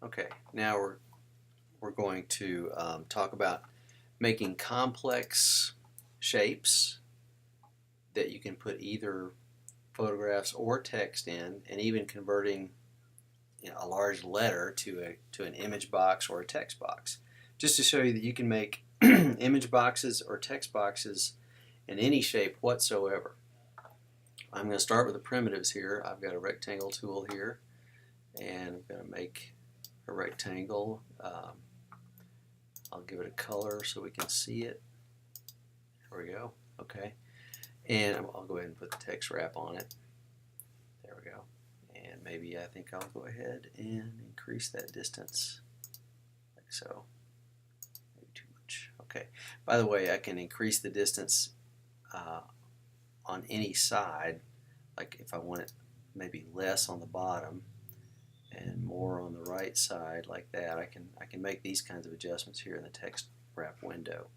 Okay, now we're going to talk about making complex shapes that you can put either photographs or text in, and even converting a large letter to an image box or a text box. Just to show you that you can make image boxes or text boxes in any shape whatsoever. I'm going to start with the primitives here. I've got a rectangle tool here, and I'm going to make a rectangle. I'll give it a color so we can see it. There we go. Okay. And I'll go ahead and put the text wrap on it. There we go. And maybe I think I'll go ahead and increase that distance like so. Maybe too much. Okay. By the way, I can increase the distance on any side. Like if I want it maybe less on the bottom and more on the right side like that, I can make these kinds of adjustments here in the text wrap window,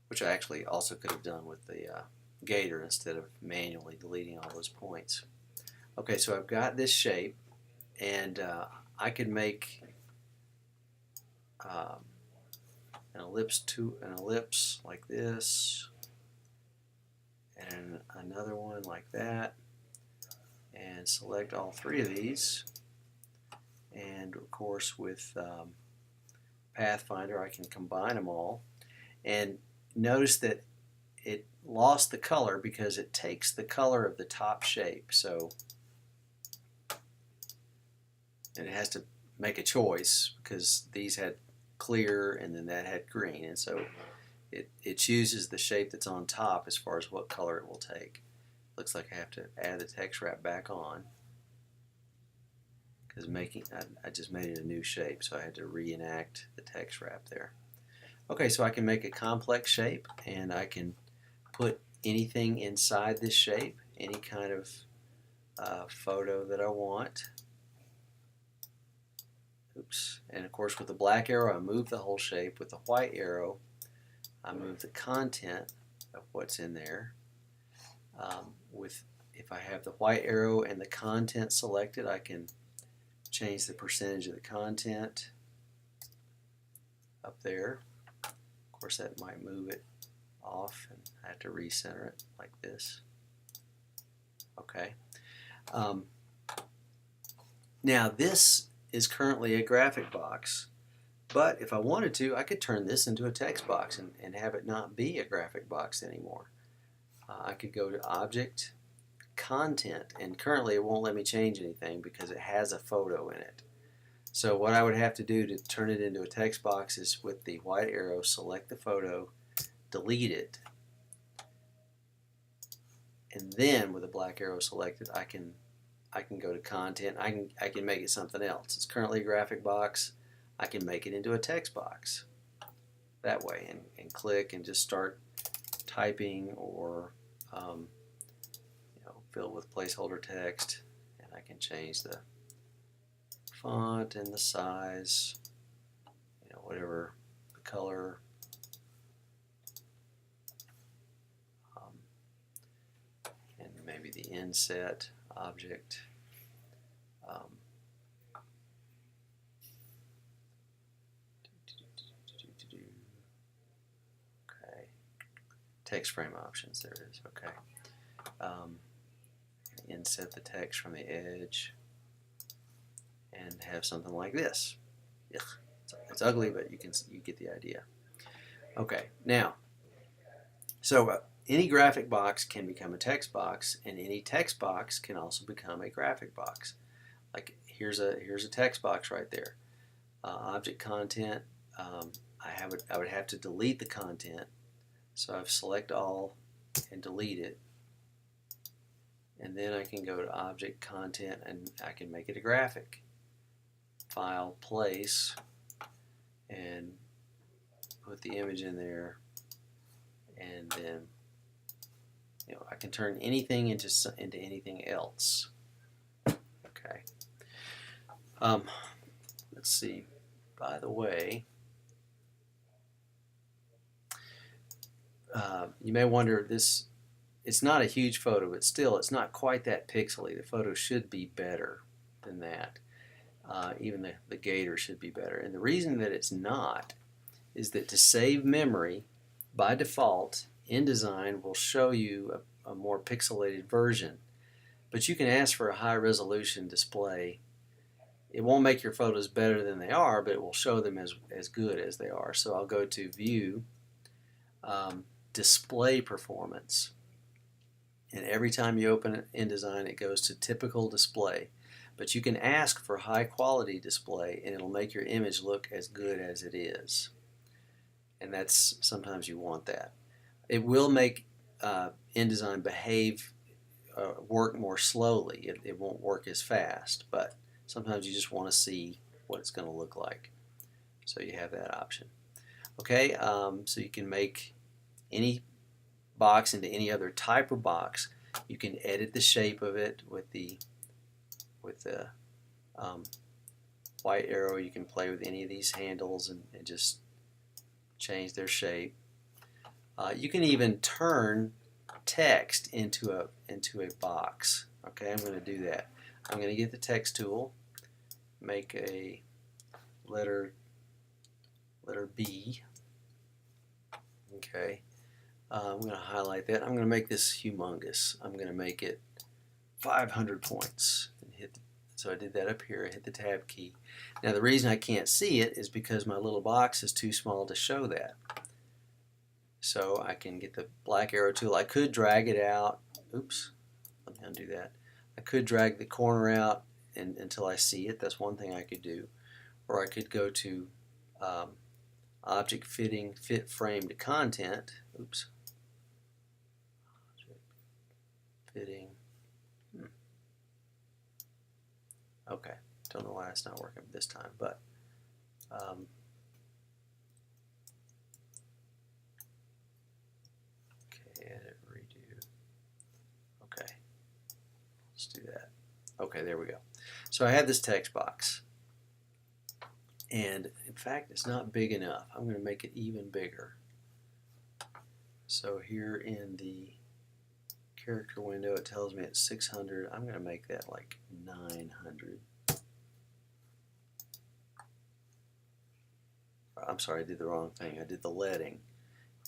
which I actually also could have done with the gator instead of manually deleting all those points. Okay, so I've got this shape, and I could make an ellipse like this, and another one like that, and select all three of these. And of course, with Pathfinder, I can combine them all. And notice that it lost the color because it takes the color of the top shape. So, and it has to make a choice because these had clear and then that had green, and so it chooses the shape that's on top as far as what color it will take. Looks like I have to add the text wrap back on because I just made it a new shape, so I had to reenact the text wrap there. Okay, so I can make a complex shape, and I can put anything inside this shape, any kind of photo that I want. Oops. And of course, with the black arrow, I move the whole shape. With the white arrow, I move the content of what's in there. If I have the white arrow and the content selected, I can change the percentage of the content up there. Of course, that might move it off, and I have to recenter it like this. Okay. Now this is currently a graphic box, but if I wanted to, I could turn this into a text box and have it not be a graphic box anymore. I could go to Object, Content, and currently it won't let me change anything because it has a photo in it. So what I would have to do to turn it into a text box is with the white arrow, select the photo, delete it, and then with the black arrow selected, I can go to Content. I can make it something else. It's currently a graphic box. I can make it into a text box that way, and click and just start typing, or fill with placeholder text, and I can change the font and the size, whatever the color. And maybe the inset object. Okay. Text frame options, there it is. Okay. Inset the text from the edge and have something like this. Ugh. It's ugly, but you get the idea. Okay, now, so any graphic box can become a text box, and any text box can also become a graphic box. Like here's a text box right there. Object content. I would have to delete the content, so I've select all and delete it. And then I can go to Object, Content, and I can make it a graphic. File, Place, and put the image in there, and then I can turn anything into anything else. Okay. Let's see. By the way, you may wonder, it's not a huge photo, but still it's not quite that pixely. The photo should be better than that. Even the gator should be better. And the reason that it's not is that to save memory, by default, InDesign will show you a more pixelated version. But you can ask for a high resolution display. It won't make your photos better than they are, but it will show them as good as they are. So I'll go to View, Display Performance. And every time you open InDesign, it goes to Typical Display. But you can ask for high quality display and it'll make your image look as good as it is. And that's, sometimes you want that. It will make InDesign work more slowly. It won't work as fast, but sometimes you just want to see what it's going to look like. So you have that option. Okay, so you can make any box into any other type of box. You can edit the shape of it with the white arrow. You can play with any of these handles and just change their shape. You can even turn text into a box. Okay, I'm going to do that. I'm going to get the text tool, make a letter B. Okay, I'm going to highlight that. I'm going to make this humongous. I'm going to make it 500 points. And so I did that up here. I hit the tab key. Now the reason I can't see it is because my little box is too small to show that. So I can get the black arrow tool. I could drag it out. Oops, let me undo that. I could drag the corner out until I see it. That's one thing I could do. Or I could go to Object Fitting, Fit Frame to Content. Oops. Object Fitting. Okay, don't know why it's not working this time, but okay, edit, redo. Okay, let's do that. Okay, there we go. So I have this text box, and in fact, it's not big enough. I'm going to make it even bigger. So here in the character window, it tells me it's 600. I'm going to make that like 900. I'm sorry, I did the wrong thing. I did the leading.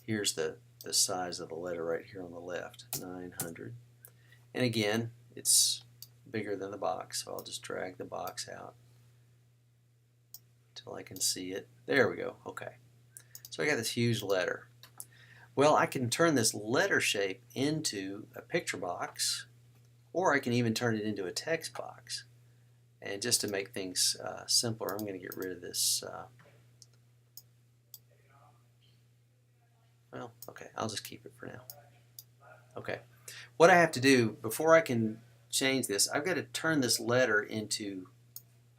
Here's the size of the letter right here on the left, 900. And again, it's bigger than the box, so I'll just drag the box out until I can see it. There we go. Okay. So I got this huge letter. Well, I can turn this letter shape into a picture box, or I can even turn it into a text box. And just to make things simpler, I'm going to get rid of this. Well, okay, I'll just keep it for now. Okay. What I have to do before I can change this, I've got to turn this letter into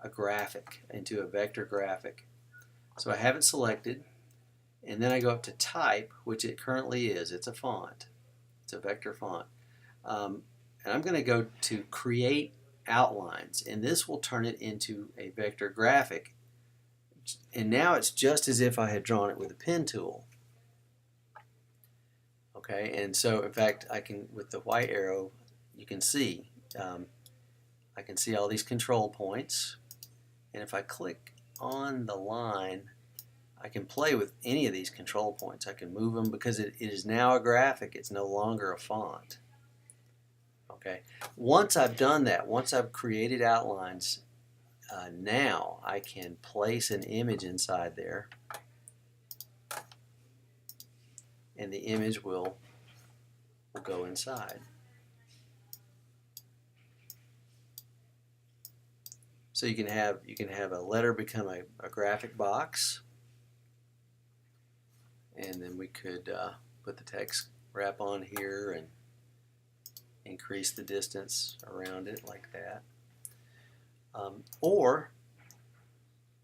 a graphic, into a vector graphic. So I have it selected. And then I go up to type, which it currently is. It's a font. It's a vector font. And I'm going to go to create outlines, and this will turn it into a vector graphic. And now it's just as if I had drawn it with a pen tool. Okay, and so in fact I can, with the white arrow, you can see I can see all these control points, and if I click on the line, I can play with any of these control points. I can move them because it is now a graphic. It's no longer a font. Okay. Once I've done that, once I've created outlines, now I can place an image inside there, and the image will go inside. So you can have a letter become a graphic box. And then we could put the text wrap on here and increase the distance around it like that. Or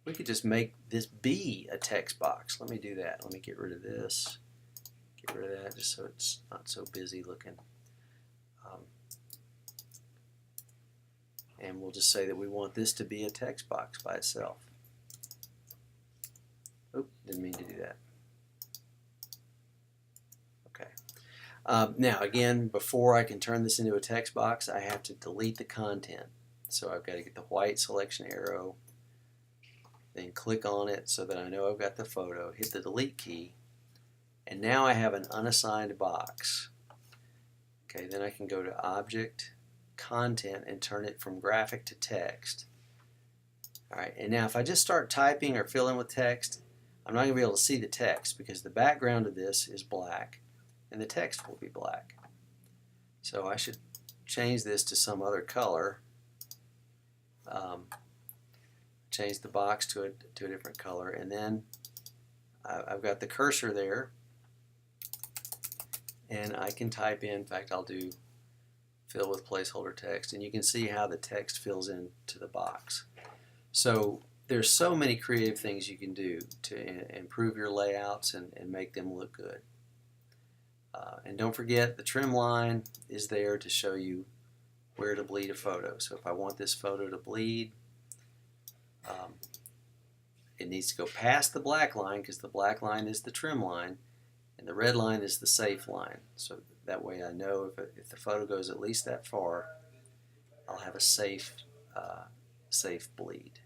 we could just make this be a text box. Let me do that. Let me get rid of this. Get rid of that just so it's not so busy looking. And we'll just say that we want this to be a text box by itself. Oop, didn't mean to do that. Now again, before I can turn this into a text box, I have to delete the content. So I've got to get the white selection arrow, then click on it so that I know I've got the photo, hit the delete key, and now I have an unassigned box. Okay, then I can go to Object, Content, and turn it from graphic to text. Alright, and now if I just start typing or filling with text, I'm not going to be able to see the text because the background of this is black and the text will be black. So I should change this to some other color. Change the box to a different color, and then I've got the cursor there, and I can type in fact I'll do fill with placeholder text, and you can see how the text fills into the box. So there's so many creative things you can do to improve your layouts and make them look good. And don't forget, the trim line is there to show you where to bleed a photo. So if I want this photo to bleed, it needs to go past the black line because the black line is the trim line and the red line is the safe line. So that way I know if the photo goes at least that far, I'll have a safe bleed.